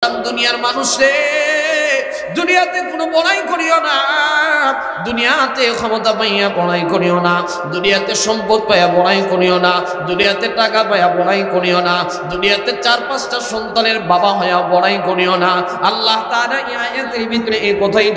দুনিয়ার মানুষে দুনিয়াতে কোনো বড়াই করিও না, দুনিয়াতে ক্ষমতা পাইয়া বড়াই করিও না, দুনিয়াতে সম্পদ পাইয়া বড়াই করিও না, দুনিয়াতে টাকা পাইয়া বড়াই করিও না, দুনিয়াতে 4-5টা সন্তানের বাবা হইয়া বড়াই করিও না। আল্লাহ তাআলা এই আয়াতের ভিতরে এই কথাটাই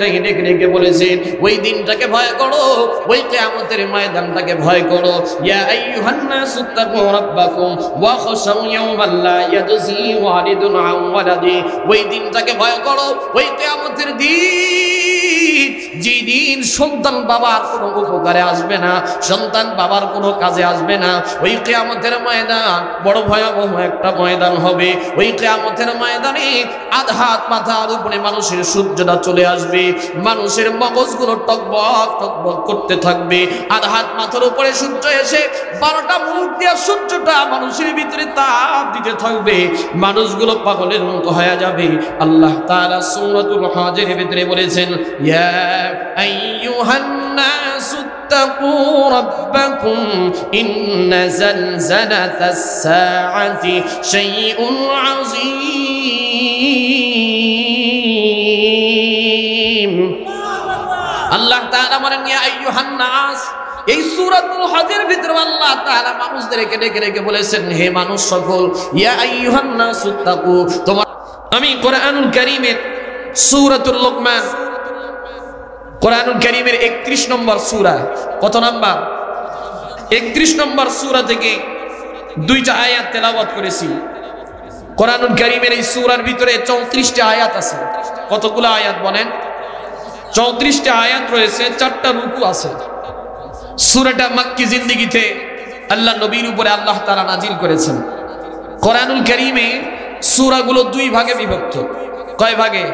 ডেকে বলেছেন, ওই দিনটাকে ভয় করো, ওই কিয়ামতের ময়দানটাকে ভয় করো। ইয়া আইয়ুহান নাসু তাকু রাব্বাকুম ওয়া খাশাউ ইয়াওমান লা ইয়াজজি ওয়ালিদুন আন ওয়ালাদি। ওই দিনটাকে ভয় করো, ওই কিয়ামতের দিন, যে দিন সন্তান বাবার কোনো উপকারে আসবে না, সন্তান বাবার কোনো কাজে আসবে না। ওই কিয়ামতের ময়দান বড় ভয়াবহ একটা ময়দান হবে। ওই কিয়ামতের ময়দানে আধাত মাথার উপরে মানুষের সূর্যটা চলে আসবে, মানুষের মগজগুলো টকবক টকবক করতে থাকবে। আধাত মাথার উপরে সূর্য এসে 12টা মুখ দিয়ে সূর্যটা মানুষের ভিতরে তাপ দিতে থাকবে, মানুষগুলো পাগলের মতো হয়ে যাবে। আল্লাহ তাআলা সূরাতুল হজের ভিতরে বলেছেন, ইয়া আইয়ুহান নাসু তাকু রাব্বাকুম ইন্না জালজালাতাস সাআতি শাইউন আযীম। আল্লাহ তাআলা বলেন, ইয়া আইয়ুহান নাস। এই সূরাতুল হজের ভিতরে আল্লাহ তাআলা মানুষদেরকে ডেকে বলেছেন, হে মানুষ সকল, ইয়া আইয়ুহান নাসু তাকু। তোমার আমি কোরআনুল কারীমের সূরাতুল লুকমান, কোরআনুল কারীমের 31 নম্বর সূরা, কত নাম্বার? 31 নম্বর সূরা থেকে 2টা আয়াত তেলাওয়াত করেছি। কোরআনুল কারীমের এই সূরার ভিতরে 34টা আয়াত আছে। কতগুলো আয়াত বলেন? 34টা আয়াত রয়েছে, 4টা রুকু আছে। সূরাটা মক্কি জিন্দেগিতে আল্লাহ নবীর উপরে আল্লাহ তাআলা নাজিল করেছেন। কোরআনুল কারীমে সূরাগুলো 2 ভাগে বিভক্ত। কয় ভাগে?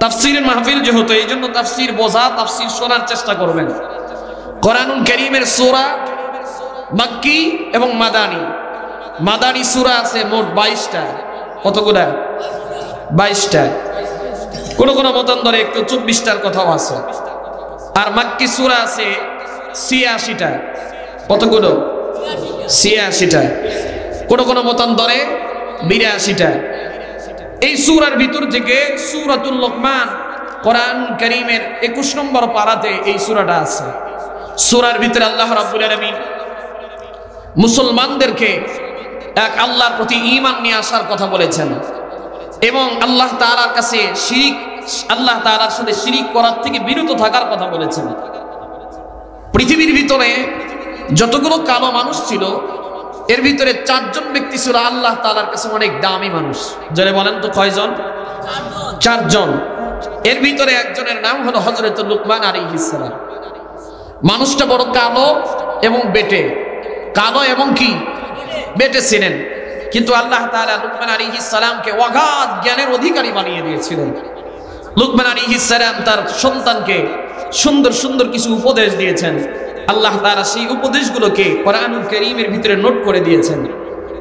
তাফসীরের মাহফিল যেহেতু, এই জন্য তাফসীর বোঝা, তাফসীর শোনার চেষ্টা করবেন। কোরআনুল কারীমের সূরা মক্কি এবং মাদানী। মাদানী সূরা আছে মোট 22টা। কতগুলা? 22টা। কোন মতান্তরে একটু 24টার কথাও আছে। আর মক্কি সূরা আছে 86টা। কতগুলো? 86টা। কোন মতান্তরে 82টা। এই সূরার ভিতর থেকে সূরাতুল লুকমান কোরআন কারীমের 21 নম্বর পারাতে এই সূরাটা আছে। সূরার ভিতরে আল্লাহ রাব্বুল আলামিন মুসলমানদেরকে এক আল্লাহর প্রতি ঈমান নিয়ে আসার কথা বলেছেন এবং আল্লাহ তাআলার কাছে শিরিক, আল্লাহ তাআলার সাথে শিরিক করার থেকে বিরত থাকার কথা বলেছেন। পৃথিবীর ভিতরে যতগুলো কালো মানুষ ছিল, এর ভিতরে 4 জন ব্যক্তি ছিল আল্লাহ তাআলার কাছে অনেক দামি মানুষ। যারা বলেন তো কয়জন? 4 জন। এর ভিতরে একজনের নাম হলো হযরত লুকমান আলাইহিস সালাম। মানুষটা বড় কালো এবং বেটে, কালো এবং কি বেটে ছিলেন, কিন্তু আল্লাহ তাআলা লুকমান আলাইহিস সালামকে অগাধ জ্ঞানের অধিকারী বানিয়ে দিয়েছিলেন। লুকমান আলাইহিস সালাম তার সন্তানকে সুন্দর সুন্দর কিছু উপদেশ দিয়েছেন। আল্লাহ তাআলা সেই উপদেশগুলোকে কোরআনুল কারীমের ভিতরে নোট করে দিয়েছেন।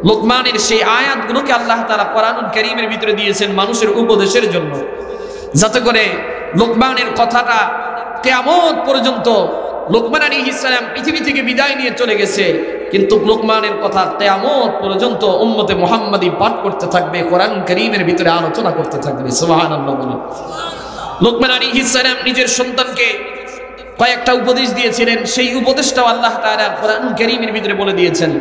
লুকমানের সেই আয়াতগুলোকে আল্লাহ তাআলা কোরআনুল কারীমের ভিতরে দিয়েছেন মানুষের উপদেশের জন্য, যাতে করে লুকমানের কথাটা কিয়ামত পর্যন্ত, লুকমান আলাইহিস সালাম পৃথিবী থেকে বিদায় নিয়ে চলে গেছে, কিন্তু লুকমানের কথা কিয়ামত পর্যন্ত উম্মতে মুহাম্মাদি পাঠ করতে থাকবে, কোরআনুল কারীমের ভিতরে আলোচনা করতে থাকবে। সুবহানাল্লাহ বলেন। লুকমান আলাইহিস সালাম নিজের সন্তানকে কয়েকটা উপদেশ দিয়েছিলেন, সেই উপদেশটাও আল্লাহ তাআলা কোরআনুল কারীমের ভিতরে বলে দিয়েছেন।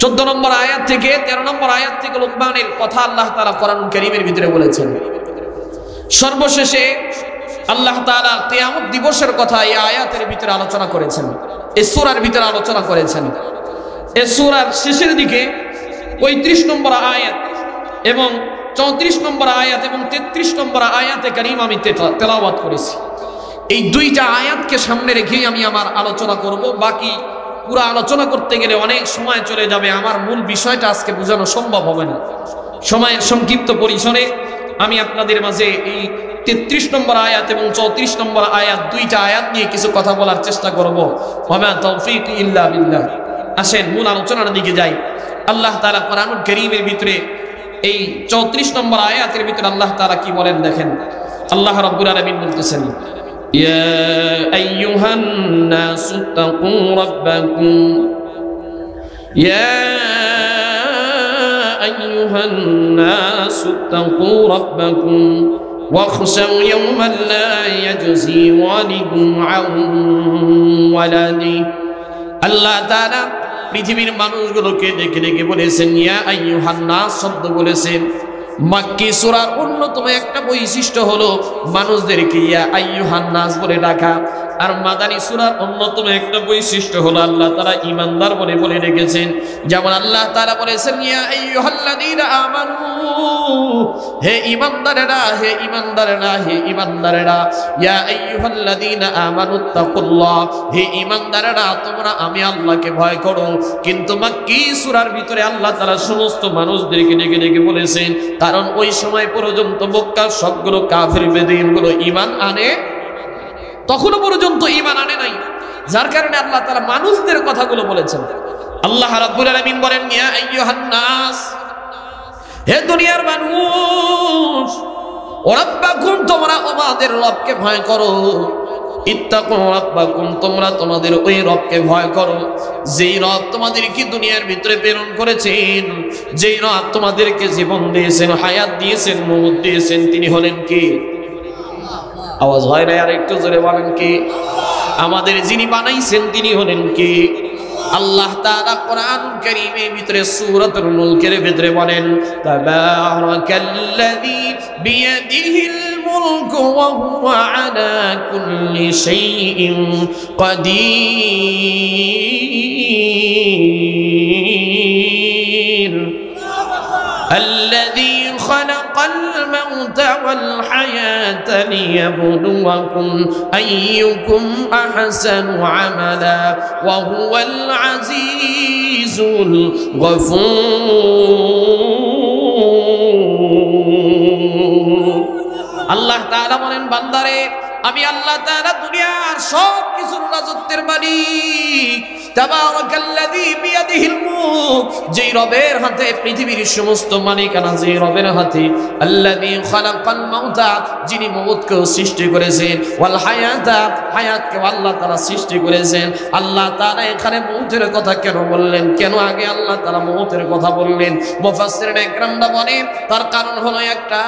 14 নম্বর আয়াত থেকে 13 নম্বর আয়াত থেকে লুকমানের কথা আল্লাহ তাআলা কোরআনুল কারীমের ভিতরে বলেছেন। সর্বশেষে আল্লাহ তাআলা কিয়ামত দিবসের কথা এই আয়াতের ভিতরে আলোচনা করেছেন, এই সূরার ভিতরে আলোচনা করেছেন। এই সূরার শেষের দিকে 35 নম্বর আয়াত এবং 34 নম্বর আয়াত এবং 33 নম্বর আয়াতে কারীম আমি তেলাওয়াত করেছি। এই 2টা আয়াতকে সামনে রেখেই আমি আমার আলোচনা করব। বাকি পুরো আলোচনা করতে গেলে অনেক সময় চলে যাবে, আমার মূল বিষয়টা আজকে বোঝানো সম্ভব হবে না। সময়ের সংক্ষিপ্ত পরিসরে আমি আপনাদের মাঝে এই 33 নম্বর আয়াত এবং 34 নম্বর আয়াত, 2টা আয়াত নিয়ে কিছু কথা বলার চেষ্টা করব। ওয়া তাওফীক ইল্লা বিল্লাহ। আসেন মূল আলোচনার দিকে যাই। আল্লাহ তাআলা কোরআনুল কারীমের ভিতরে এই 34 নম্বর আয়াতের ভিতরে আল্লাহ তাআলা কি বলেন দেখেন। আল্লাহ রাব্বুল আলামিন বলতেছেন, ইয়া আইয়ুহান নাসু তাকু রাব্বাকুম ইয়া আইয়ুহান নাস ইত্তাকু রাব্বাকুম واخشوا يوما لا يجزي والد عن ولده আল্লাহ তাআলা পৃথিবীর মানুষগুলোকে ডেকে ডেকে বলেছেন ইয়া আইয়ুহান নাস শব্দ বলেছেন। মাক্কি সূরার অন্যতম একটা বৈশিষ্ট্য হলো মানুষদেরকে ইয়া আইয়ুহান নাস বলে ডাকা। আর মাদানী সূরার অন্যতম একটা বৈশিষ্ট্য হলো আল্লাহ তাআলা ঈমানদার বলে বলে রেখেছেন। যেমন আল্লাহ তাআলা বলেছেন ইয়া আইয়ুহাল্লাযীনা আমানু, হে ঈমানদারেরা, হে ঈমানদারেরা, হে ঈমানদারেরা, ইয়া আইয়ুহাল্লাযীনা আমানুত্তাকুল্লাহ, হে ঈমানদারেরা তোমরা আমি আল্লাহকে ভয় করো। কিন্তু মাক্কি সূরার ভিতরে আল্লাহ তাআলা সমস্ত মানুষদেরকে ডেকে ডেকে বলেছেন, কারণ ওই সময় পর্যন্ত মক্কার সবগুলো কাফির বেদীনগুলো ঈমান আনে, তখনও পর্যন্ত ঈমান আনে নাই, যার কারণে আল্লাহ তাআলা মানুষদের কথাগুলো বলেছেন। আল্লাহ রাব্বুল আলামিন বলেন ইয়া আইয়ুহান নাস, হে দুনিয়ার মানুষ, রাব্বাকুম তোমরা তোমাদের রবকে ভয় করো, ইত্তাকু রাব্বাকুম তোমরা তোমাদের ওই রবকে ভয় করো যেই রব তোমাদেরকে দুনিয়ার ভিতরে প্রেরণ করেছেন, যেই রব তোমাদেরকে জীবন দিয়েছেন, হায়াত দিয়েছেন, মওত দিয়েছেন, তিনি হলেন কি? আওয়াজ হয় না, আর একটু জোরে বলেন কি? আমাদের যিনি বানাইছেন তিনি হলেন কি? আল্লাহ তাআলা কোরআনুল কারীমের ভিতরে সূরাতুল মুলকের ভিতরে বলেন তাবারাকাল্লাযী বিয়াদিহিল মুলকু ওয়া হুয়া আলা কুল্লি শাইইন কাদির الذي خلق الموت والحياة ليبلوكم أيكم أحسن عملا وهو العزيز الغفور الله تعالى বলেন বান্দারে আমি আল্লাহ তাআলা দুনিয়ার সব কিছুর রাজত্বের মালিক। তাবারাকাল্লাযী বিয়াদিহিল মুলক, যেই রবের হাতে পৃথিবীর সমস্ত মালিকানা, যেই রবের হাতে, আল্লাযী খালাকাল মাউতা, যিনি মওতকেও সৃষ্টি করেছেন, ওয়াল হায়াতা, হায়াতকে আল্লাহ তাআলা সৃষ্টি করেছেন। আল্লাহ তাআলা এখানে মওতের কথা কেন বললেন, কেন আগে আল্লাহ তাআলা মওতের কথা বললেন? মুফাসসিরিন ইকরামরা বলেন তার কারণ হলো একটা,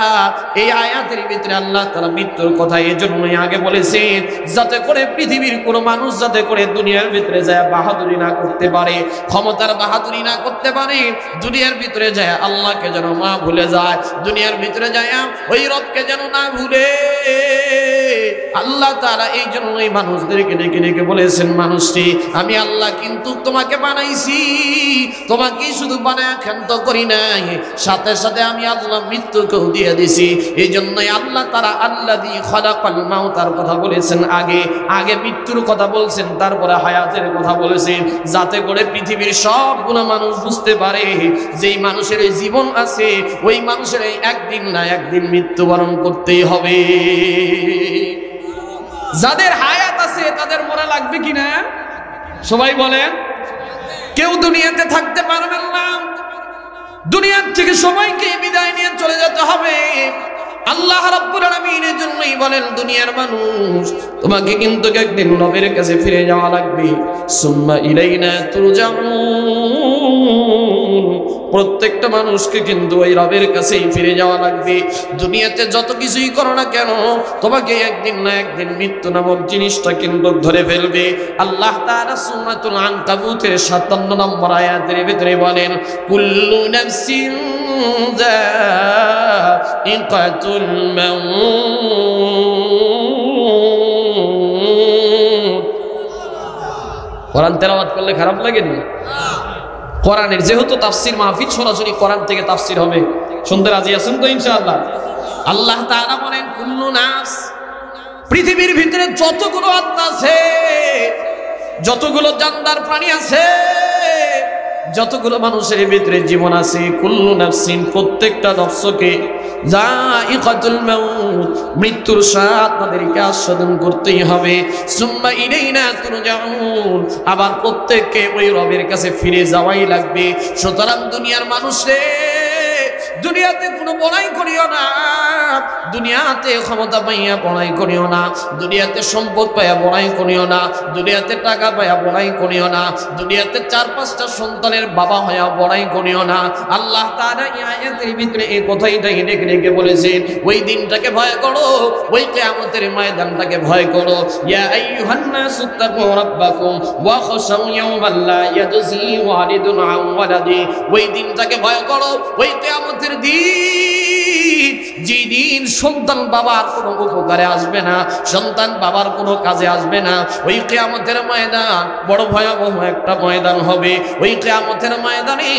এই আয়াতের ভিতরে আল্লাহ তাআলা মৃত্যুর কথা এজন্যই আগে বলেছেন যাতে করে পৃথিবীর কোন মানুষ যাতে করে দুনিয়ার ভিতরে যায় বাহাদুরি না করতে পারে, ক্ষমতার বাহাদুরি না করতে পারে, দুনিয়ার ভিতরে যায় আল্লাহকে যেন না ভুলে যায়, দুনিয়ার ভিতরে যায় ওই রবকে যেন না ভুলে। আল্লাহ তাআলা এই জন্যই মানুষদেরকে ডেকে ডেকে বলেছেন মানুষটি আমি আল্লাহ কিন্তু তোমাকে বানাইছি, তোমাকে শুধু বানায় ক্ষান্ত করি নাই, সাথে সাথে আমি আল্লাহ মৃত্যুকেও দিয়ে দিছি। এই জন্যই আল্লাহ তাআলা আল্লাযী খালাকাল মাউতার কথা বলেছেন আগে, আগে মৃত্যুর কথা বলছেন, তারপরে হায়াতের কথা বলেছেন, যাতে করে পৃথিবীর সবগুলো মানুষ বুঝতে পারে যেই মানুষের এই জীবন আছে ওই মানুষের একদিন না একদিন মৃত্যুবরণ করতেই হবে। যাদের হায়াত আছে তাদের মরা লাগবে কিনা সবাই বলেন? কেউ দুনিয়াতে থাকতে পারবেন না, দুনিয়ার থেকে সবাইকে বিদায় নিয়ে চলে যেতে হবে। আল্লাহ রাব্বুল আলামিনের জন্যই বলেন দুনিয়ার মানুষ তোমাকে কিন্তু একদিন রবের কাছে ফিরে যাওয়া লাগবে। সুম্মা ইলাইনা তুরজাউন, প্রত্যেকটা মানুষকে কিন্তু ওই রবের কাছেই ফিরে যাওয়া লাগবে। দুনিয়াতে যত কিছুই করো না কেন তোমাকে একদিন না একদিন মৃত্যু নামক জিনিসটা কিন্তু ধরে ফেলবে। আল্লাহ তাআলা সূরাতুল আনকাবুতের 57 নম্বর আয়াতের ভিতরে বলেন কুল্লু নাফসিন যায়িকাতুল মাউত। কোরআন তেলাওয়াত করলে খারাপ লাগে না? কোরআনের যেহেতু তাফসীর মাহফিল সরাসরি কোরআন থেকে তাফসীর হবে, শুনতে রাজি আছেন তো ইনশাআল্লাহ? আল্লাহ তাআলা বলেন কুল্লু নাফস, পৃথিবীর ভিতরে যতগুলো আত্মা আছে, যতগুলো জানদার প্রাণী আছে, যতগুলো মানুষের ভিতরে জীবন আছে, কুল্লু নাফসিন প্রত্যেকটা নফসকে যায়িকাতুল মাউত মৃত্যুর স্বাদ তাদেরকে আস্বাদন করতেই হবে। সুম্মা ইলাইনা তুরজাউন, আবার প্রত্যেককে ওই রবের কাছে ফিরে যাওয়াই লাগবে। সুতরাং দুনিয়ার মানুষে দুনিয়াতে কোনো বড়াই করিও না, দুনিয়াতে ক্ষমতা পাইয়া বড়াই করিও না, দুনিয়াতে সম্পদ পাইয়া বড়াই করিও না, দুনিয়াতে টাকা পাইয়া বড়াই করিও না, দুনিয়াতে 4-5টা সন্তানের বাবা হইয়া বড়াই করিও না। আল্লাহ তাআলা এই আয়াতের ভিতরে এই কথাটাই ডেকে ডেকে বলেছেন, ওই দিনটাকে ভয় করো, ওই কিয়ামতের ময়দানটাকে ভয় করো। ইয়া আইয়ুহান নাসু তাকু রাব্বাকুম ওয়া খাশাউ ইয়াওমান লা ইয়াজজি ওয়ালিদুন আন ওয়ালাদি। ওই দিনটাকে ভয় করো, ওই কিয়ামতের দিন, যেদিন সন্তান বাবার কোনো উপকারে আসবে না, সন্তান বাবার কোনো কাজে আসবে না। ওই কিয়ামতের ময়দান বড় ভয়াবহ একটা ময়দান হবে। ওই কিয়ামতের ময়দানে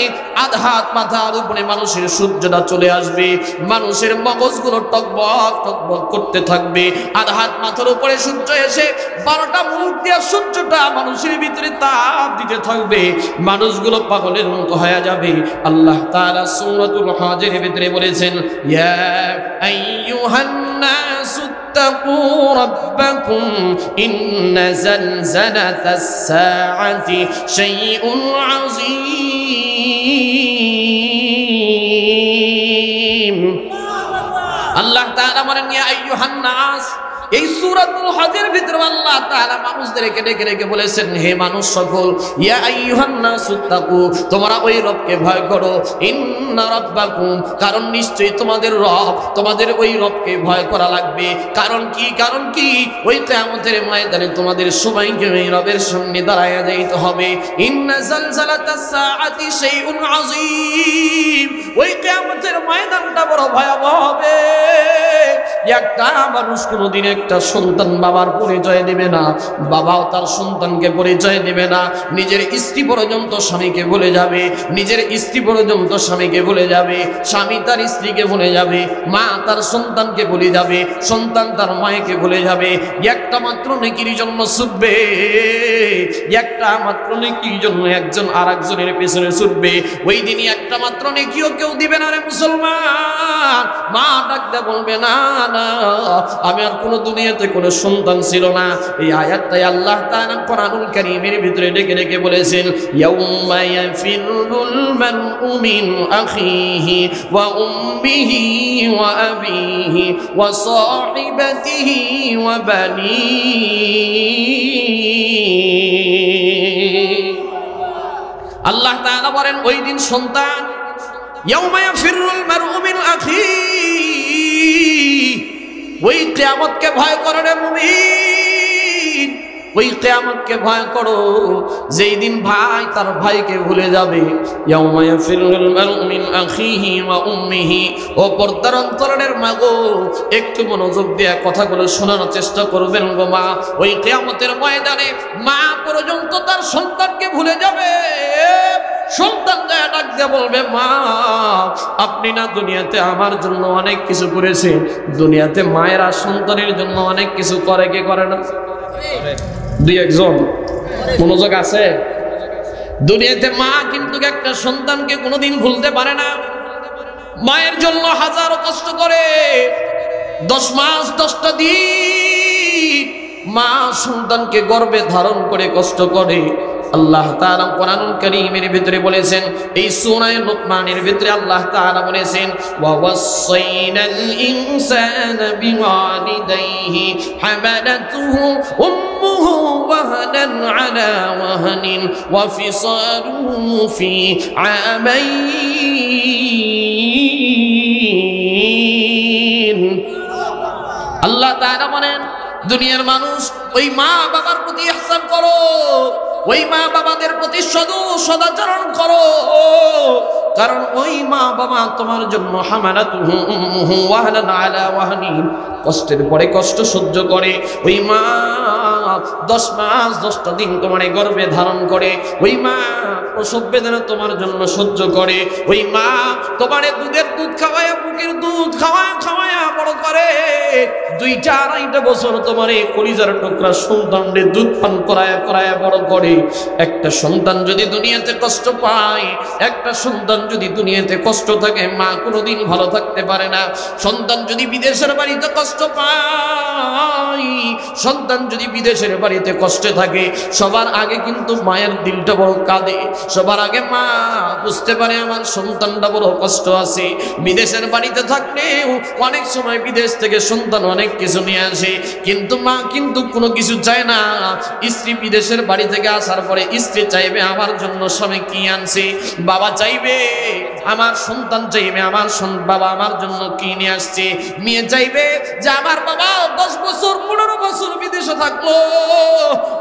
আধাত মাথার উপরে মানুষের সূর্যটা চলে আসবে, মানুষের মগজগুলো টকবক টকবক করতে থাকবে। আধাত মাথার উপরে সূর্য এসে 12টা মুখ দিয়ে সূর্যটা মানুষের ভিতরে তাপ দিতে থাকবে, মানুষগুলো পাগলের মতো হয়ে যাবে। আল্লাহ তাআলা সূরাতুল হজের ভিতরে বলেছেন, ইয়া আইয়ুহান নাসু তাকু রাব্বাকুম ইন্না জালজালাতাস সাআতি শাইউন আযীম। আল্লাহ তাআলা বলেন, ইয়া আইয়ুহান নাস। এই সূরাতুল হজের ভিতরে আল্লাহ তাআলা মানুষদেরকে ডেকে ডেকে বলেছেন, হে মানুষ সকল, ইয়া আইয়ুহান নাসু তাকু, তোমরা ওই রবকে ভয় করো, ইন্না রাব্বাকুম, কারণ নিশ্চয়ই তোমাদের রব, তোমাদের ওই রবকে ভয় করা লাগবে। কারণ কি? কারণ কি? ওই কিয়ামতের ময়দানে তোমাদের সবাইকে ওই রবের সামনে দাঁড়ায়া যাইতে হবে। ইন্না জালজালাতাস সাআতি শাইউন আযীম। ওই কিয়ামতের ময়দানটা বড় ভয়াবহ হবে। একটা মানুষ কোনোদিন একটা সন্তান বাবার পরিচয় দিবে না, বাবাও তার সন্তানকে পরিচয় দিবে না। নিজের স্ত্রী পর্যন্ত স্বামীকে ভুলে যাবে, নিজের স্ত্রী পর্যন্ত স্বামীকে ভুলে যাবে, স্বামী তার স্ত্রীকে ভুলে যাবে, মা তার সন্তানকে ভুলে যাবে, সন্তান তার মাকে ভুলে যাবে। একটা মাত্র নেকির জন্য ছুটবে, একটা মাত্র নেকির জন্য একজন আর একজনের পেছনে ছুটবে। ওই দিনই একটা মাত্র নেকিও কেউ দিবে না রে মুসলমান। মা ডাকতে বলবে, না না, আমি আর কোনো দুনিয়াতে কোনো সন্তান ছিল না। এই আয়াতটাই আল্লাহ তাআলা কোরআনুল কারীমের ভিতরে ডেকে ডেকে বলেছেন, ইয়াউমা ইয়াফিরুল মারউ মিন আখিহি ওয়া উম্মিহি ওয়া আবিহি ওয়া সাহিবাতিহি ওয়া বানিহি। আল্লাহ তাআলা বলেন, ওই দিন সন্তান, ইয়াউমা ইয়াফিরুল মারউ মিন আখিহি, ওই কিয়ামতকে ভয় করো রে মুমিন, ওই কিয়ামতকে ভয় করো, যেই দিন ভাই তার ভাইকে ভুলে যাবে। ইয়াউমা ইয়াফিরুল মারউ মিন আখিহি ওয়া উম্মিহি। ও পর্দার অন্তরের মা গো, একটু মনোযোগ দিয়ে কথাগুলো শোনানোর চেষ্টা করবেন গো মা। ওই কিয়ামতের ময়দানে মা পর্যন্ত তার সন্তানকে ভুলে যাবে। সন্তান ডাক দিয়ে বলবে, মা আপনি না দুনিয়াতে আমার জন্য অনেক কিছু করেছেন। দুনিয়াতে মায়েরা সন্তানের জন্য অনেক কিছু করে, কে করে না? দুই একজন মনোযোগ আছে। দুনিয়াতে মা কিন্তু একটা সন্তানকে কোনোদিন ভুলতে পারে না। মায়ের জন্য হাজারো কষ্ট করে, 10 মাস 10টা দিন মা সন্তানকে গর্ভে ধারণ করে কষ্ট করে। আল্লাহ তাআলা কোরআনুল কারীমের ভিতরে বলেছেন, এই সূরা লুকমানের ভিতরে আল্লাহ তাআলা বলেছেন, ওয়া ওয়াসাইনাল ইনসানা বিওয়ালিদাইহি হামালাতুহু উম্মুহু ওয়াহানান আলা ওয়াহানিন ওয়া ফিসালুহু ফি আমাইন। আল্লাহ তাআলা বলেন, দুনিয়ার মানুষ, ওই মা বাবার প্রতি ইহসান করো, ওই মা বাবাদের প্রতি সদাচরণ করো। কারণ ওই মা বাবা তোমার জন্য হামালাতুহু উম্মুহু ওয়াহানান আলা ওয়াহানিন, কষ্টের পরে কষ্ট সহ্য করে। ওই মা 10 মাস 10টা দিন তোমার গর্ভে ধারণ করে। ওই মা প্রসব বেদনা তোমার জন্য সহ্য করে। ওই মা তোমার দুধের দুধ খাওয়ায়া, বুকের দুধ খাওয়ায়া খাওয়ায়া বড় করে। 2টা 2.5টা বছর তোমার এই কলিজার টুকরা সন্তানদের দুধ পান করায়া করায়া বড় করে, একটা সন্তান যদি দুনিয়াতে কষ্ট পায়, একটা সন্তান যদি দুনিয়াতে কষ্ট থাকে, মা কোনোদিন ভালো থাকতে পারে না। সন্তান যদি বিদেশের বাড়িতে কষ্ট পায়, সন্তান যদি বিদেশের বাড়িতে কষ্টে থাকে, সবার আগে কিন্তু মায়ের দিলটা বড় কাঁদে। সবার আগে মা বুঝতে পারে আমার সন্তানটা বড় কষ্ট আছে। বিদেশের বাড়িতে থাকলেও অনেক সময় বিদেশ থেকে সন্তান অনেক কিছু নিয়ে আসে, কিন্তু মা কিন্তু কোনো কিছু চায় না। স্ত্রী বিদেশের বাড়ি থেকে আসার পরে স্ত্রী চাইবে আমার জন্য স্বামী কি আনছে, বাবা চাইবে আমার সন্তান চাইবে আমার বাবা আমার জন্য কি নিয়ে আসছে। মেয়ে চাইবে যে আমার বাবা 10 বছর 15 বছর বিদেশে থাকলো,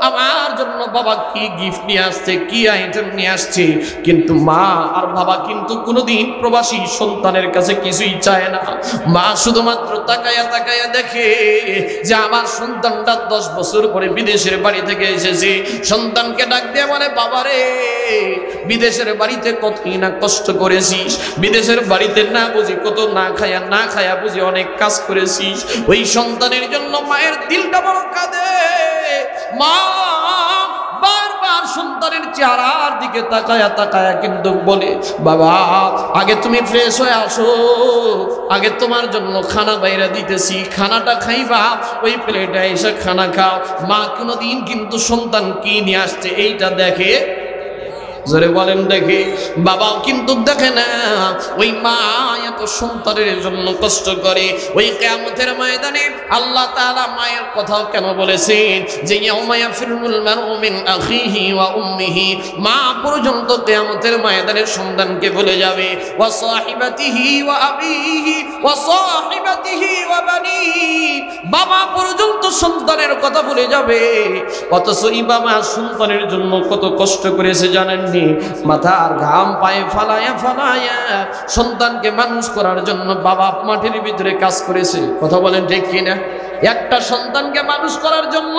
আমার জন্য বাবা কি গিফট নিয়ে আসছে, কি আইটেম নিয়ে আসছে। কিন্তু মা আর বাবা কিন্তু কোনোদিন প্রবাসী সন্তানের কাছে কিছুই চায় না। মা শুধুমাত্র তাকায়া তাকায়া দেখে যে আমার সন্তানটা 10 বছর পরে বিদেশের বাড়ি থেকে এসেছে। সন্তানকে ডাক দিয়ে বলে, বাবারে বিদেশের বাড়িতে কতই না কষ্ট করেছিস, বিদেশের বাড়িতে না বুঝি কত না খায়া বুঝি অনেক কাজ করেছিস। ওই সন্তানের জন্য মায়ের দিলটা বড় কাঁদে। মা বারবার সন্তানের চেহারার দিকে তাকায়া তাকায়া কিন্তু বলে, বাবা আগে তুমি ফ্রেশ হয়ে আসো, আগে তোমার জন্য খানা বাইরে দিতেছি, খানাটা খাইবা, ওই প্লেটে এসে খানা খাও। মা কোনোদিন কিন্তু সন্তান কি নিয়ে আসছে এইটা দেখে, জোরে বলেন দেখে। বাবাও কিন্তু দেখে না। ওই মা এত সন্তানের জন্য কষ্ট করে। ওই কিয়ামতের ময়দানে আল্লাহ তাআলা মায়ের কথাও কেন বলেছেন যে ইয়াউমা ইয়াফিরুল মারউ মিন আখিহি ওয়া উম্মিহি, মা পর্যন্ত কিয়ামতের ময়দানে সন্তানকে ভুলে যাবে। ওয়া সাহিবাতিহি ওয়া আবিহি ওয়া সাহিবাতিহি ওয়া বানিহি, বাবা পর্যন্ত সন্তানের কথা ভুলে যাবে। অথচ এই বাবা সন্তানের জন্য কত কষ্ট করেছে জানেন? মাথার ঘাম পায়ে ফালায়া ফালায়া সন্তানকে মানুষ করার জন্য বাবা মাটির ভিতরে কাজ করেছে। কথা বলেন ঠিক কিনা? একটা সন্তানকে মানুষ করার জন্য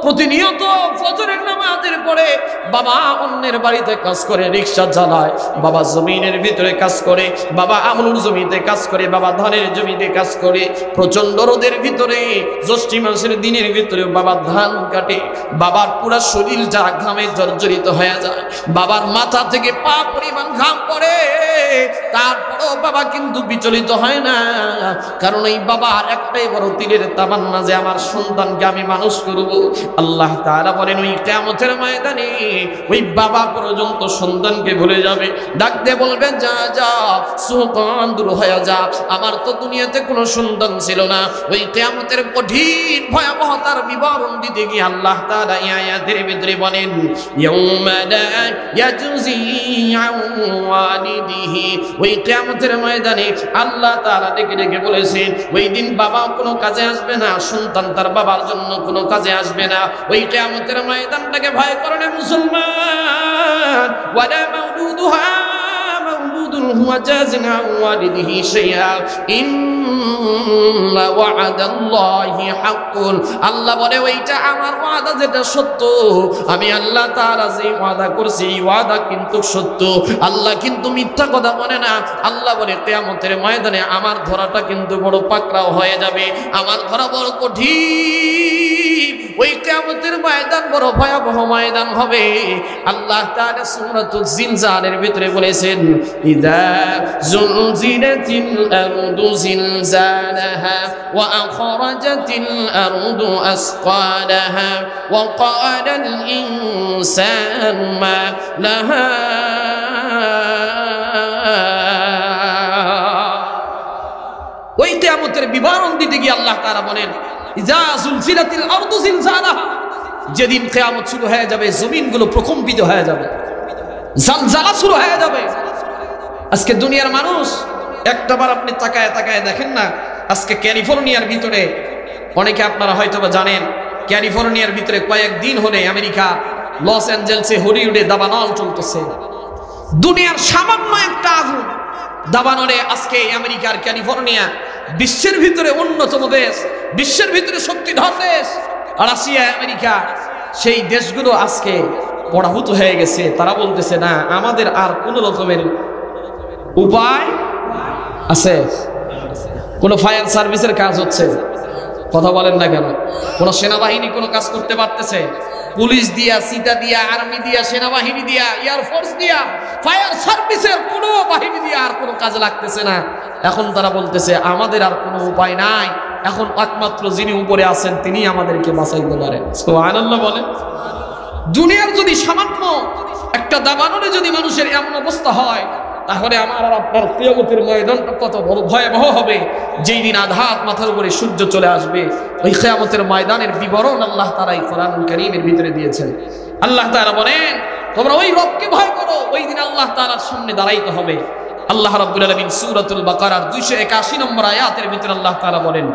প্রতিনিয়ত ফজরের নামাজের পরে বাবা অন্যের বাড়িতে কাজ করে, রিক্সা চালায়, বাবা জমিনের ভিতরে কাজ করে, বাবা আমলুর জমিতে কাজ করে, বাবা ধানের জমিতে কাজ করে, প্রচন্ড রোদের ভিতরে জ্যৈষ্ঠ মাসের দিনের ভিতরে বাবা ধান কাটে, বাবার পুরো শরীরটা ঘামে জর্জরিত হয়ে যায়, বাবার মাথা থেকে পা পরিমাণ ঘাম পড়ে, তারপরেও বাবা কিন্তু বিচলিত হয় না। কারণ এই বাবার একটাই বড় তীরের তামান্না যে আমার সন্তানকে আমি মানুষ করব। আল্লাহ তাআলা বলেন ওই কিয়ামতের ময়দানে ওই বাবা পর্যন্ত সন্তানকে ভুলে যাবে, ডাক দিয়ে বলবে, যা যা সুকান দূর হয়ে যা, আমার তো দুনিয়াতে কোনো সন্তান ছিল না। ওই কিয়ামতের কঠিন ভয়াবহতার বিবরণ দিতে গিয়ে আল্লাহ তাআলা এই আয়াতের ভিতরে বলেন, ইয়াউমা লা ইয়াজজি আন ওয়ালিদিহি, ওই কিয়ামতের ময়দানে আল্লাহ তাআলা ডেকে ডেকে বলেছেন ওই দিন বাবা কোনো কাজে আসবে না, সন্তান তার বাবার জন্য কোনো কাজে আসবে না। ওই কিয়ামতের ময়দানটাকে ভয় করে না মুসলমান। ওয়ালা মাউলুদুহা মাউলুদুন হুয়া জাযিন আন ওয়ালিদিহি শাইআ ইন্না ওয়া'দাল্লাহি হাক্কুন। আল্লাহ বলে ওইটা আমার ওয়াদা, যেটা সত্য, আমি আল্লাহ তাআলা যে ওয়াদা করছি এই ওয়াদা কিন্তু সত্য। আল্লাহ কিন্তু মিথ্যা কথা বলে না। আল্লাহ বলে কিয়ামতের ময়দানে আমার ধরাটা কিন্তু বড় পাকড়াও হয়ে যাবে, আমার ধরা বড় কঠিন। ওই কিয়ামতের ময়দান বড় ভয়াবহ ময়দান হবে। আল্লাহ তাআলা সূরাতুল জিলজালের ভিতরে বলেছেন, ইযা যুলজিলাতিল আরদু জিলজালাহা ওয়া আখরাজাতিল আরদু আসকালাহা ওয়া ক্বালাল ইনসানু মা লাহা। ওই কিয়ামতের বিবরণ দিতে গিয়ে আল্লাহ তাআলা বলেন, ইযা যুলজিলাতিল আরদু জিলজালাহা, যেদিন কিয়ামত শুরু হয়ে যাবে জমিনগুলো প্রকম্পিত হয়ে যাবে, জালজালা শুরু হয়ে যাবে। আজকে দুনিয়ার মানুষ একটাবার আপনি তাকায় তাকায় দেখেন না, আজকে ক্যালিফোর্নিয়ার ভিতরে, অনেকে আপনারা হয়তোবা জানেন, ক্যালিফোর্নিয়ার ভিতরে কয়েকদিন হলে আমেরিকা লস অ্যাঞ্জেলসে হলিউডে দাবানল চলতেছে। দুনিয়ার সামান্য একটা আগুন দাবানলে আজকে আমেরিকার ক্যালিফোর্নিয়া বিশ্বের ভিতরে অন্যতম দেশ, বিশ্বের ভিতরে শক্তিধর দেশ। রাশিয়া, আমেরিকা, সেই দেশগুলো আজকে পরাভূত হয়ে গেছে। তারা বলতেছে না আমাদের আর কোন রকমের উপায় আছে, কোন ফায়ার সার্ভিসের কাজ হচ্ছে, কথা বলেন না কেন? কোন সেনাবাহিনী কোন কাজ করতে পারতেছে? পুলিশ দিয়া, সিটা দিয়া, আর্মি দিয়া, সেনাবাহিনী দিয়া, এয়ারফোর্স দিয়া, ফায়ার সার্ভিসের কোন বাহিনী দিয়া আর কোনো কাজ লাগতেছে না। এখন তারা বলতেছে আমাদের আর কোনো উপায় নাই, এখন একমাত্র যিনি উপরে আছেন তিনি আমাদেরকে বাঁচাইতে পারেন। সুবহানাল্লাহ বলেন। দুনিয়ার যদি সামান্য একটা দাবানলে যদি মানুষের এমন অবস্থা হয়, তাহলে আমার আর আপনার কিয়ামতের ময়দানটা কত বড় ভয়াবহ হবে। যেই দিন আধাত মাথার উপরে সূর্য চলে আসবে, ওই কিয়ামতের ময়দানের বিবরণ আল্লাহ তাআলা এই কোরআনুল কারীমের ভিতরে দিয়েছেন। আল্লাহ তাআলা বলেন তোমরা ওই রবকে ভয় করো, ওই দিন আল্লাহ তাআলার সামনে দাঁড়াইতে হবে। আল্লাহ রাব্বুল আলামিন সূরাতুল বাকারার 281 নম্বর আয়াতের ভিতরে আল্লাহ তাআলা বলেন,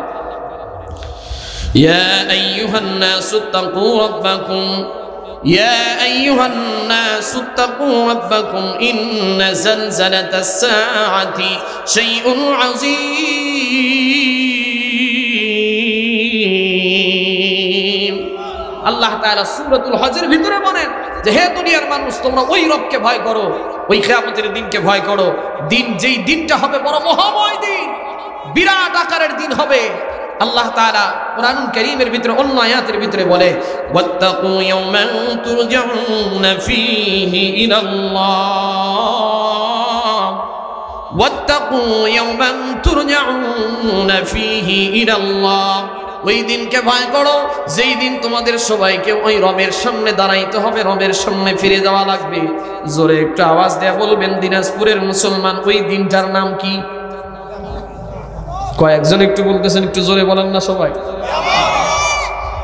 ইয়া আইয়ুহান নাসু তাকু রাব্বাকুম يا أيها الناس اتقوا ربكم إن زلزلة الساعة شيء عظيم। আল্লাহ তাআলা সূরাতুল হজের ভিতরে বলেন যে হে দুনিয়ার মানুষ, তোমরা ওই রবকে ভয় করো, ওই কিয়ামতের দিনকে ভয় করো। দিন যেই দিনটা হবে বড় মহাময় দিন, বিরাট আকারের দিন হবে। আল্লাহ তাআলা কোরআনুল কারীমের ভিতরে অন্য আয়াতের ভিতরে বলে ওয়াত্তাকু ইয়াওমান তুরজাউনা ফীহি ইলাল্লাহ, ওয়াত্তাকু ইয়াওমান তুরজাউনা ফীহি ইলাল্লাহ। ওই দিনকে ভয় করো যেই দিন তোমাদের সবাইকে ওই রবের সামনে দাঁড়াইতে হবে, রবের সামনে ফিরে যাওয়া লাগবে। জোরে একটু আওয়াজ দেয়া বলবেন দিনাজপুরের মুসলমান ওই দিনটার নাম কি? কয়েকজন একটু বলতেছেন, একটু জোরে বলেন না সবাই।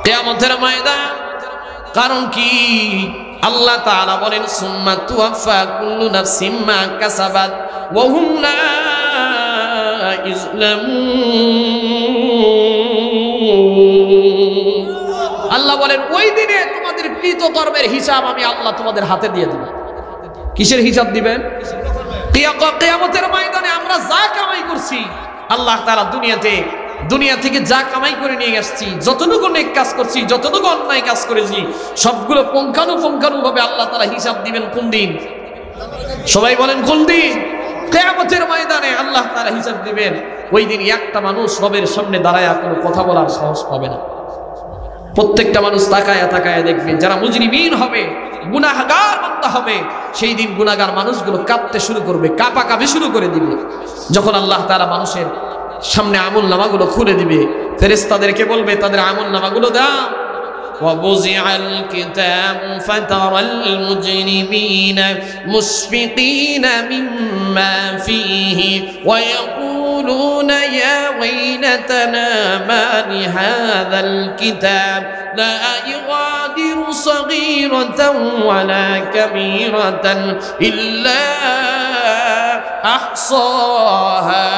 কিয়ামতের ময়দান। কারণ কি? আল্লাহ তাআলা বলেন সুম্মা তুওয়াফা কুল্লু নাফসিম মা কাসাবাত ওয়া হুম লা ইজলামুন। আল্লাহ বলেন ওই দিনে তোমাদের কৃত কর্মের হিসাব আমি আল্লাহ তোমাদের হাতে দিয়ে দেব। কিসের হিসাব দিবেন? কিয়ামতের ময়দানে আমরা যা কামাই করছি, আল্লাহ তাআলা দুনিয়া থেকে যা কামাই করে নিয়ে আসছি, যতটুকু নেক কাজ করছি, যতটুকু অন্যায় কাজ করেছি, সবগুলো পুঙ্খানুপুঙ্খানুভাবে আল্লাহ তাআলা হিসাব দিবেন। কোন দিন? সবাই বলেন কোন দিন? কিয়ামতের ময়দানে আল্লাহ তাআলা হিসাব দিবেন। ওই দিন একটা মানুষ রবের সামনে দাঁড়ায় কোনো কথা বলার সাহস পাবে না। প্রত্যেকটা মানুষ তাকায়া তাকায়া দেখবে। যারা মুজরিমিন হবে, গুনাহগার বান্দা হবে, সেই দিন গুনাহগার মানুষগুলো কাঁপতে শুরু করবে, কাঁপাকাঁপি শুরু করে দিবে। যখন আল্লাহ তাআলা মানুষের সামনে আমল নামাগুলো খুলে দিবে, ফেরেশতাদেরকে বলবে তাদের আমল নামাগুলো দাও। وَوُضِعَ الْكِتَابُ فَتَرَى الْمُجْرِمِينَ مُشْفِقِينَ مِمَّا فِيهِ وَيَقُولُونَ يَا وَيْلَتَنَا مَا لِهَذَا الْكِتَابِ لَا يُغَادِرُ صَغِيرَةً وَلَا كَبِيرَةً إِلَّا أَحْصَاهَا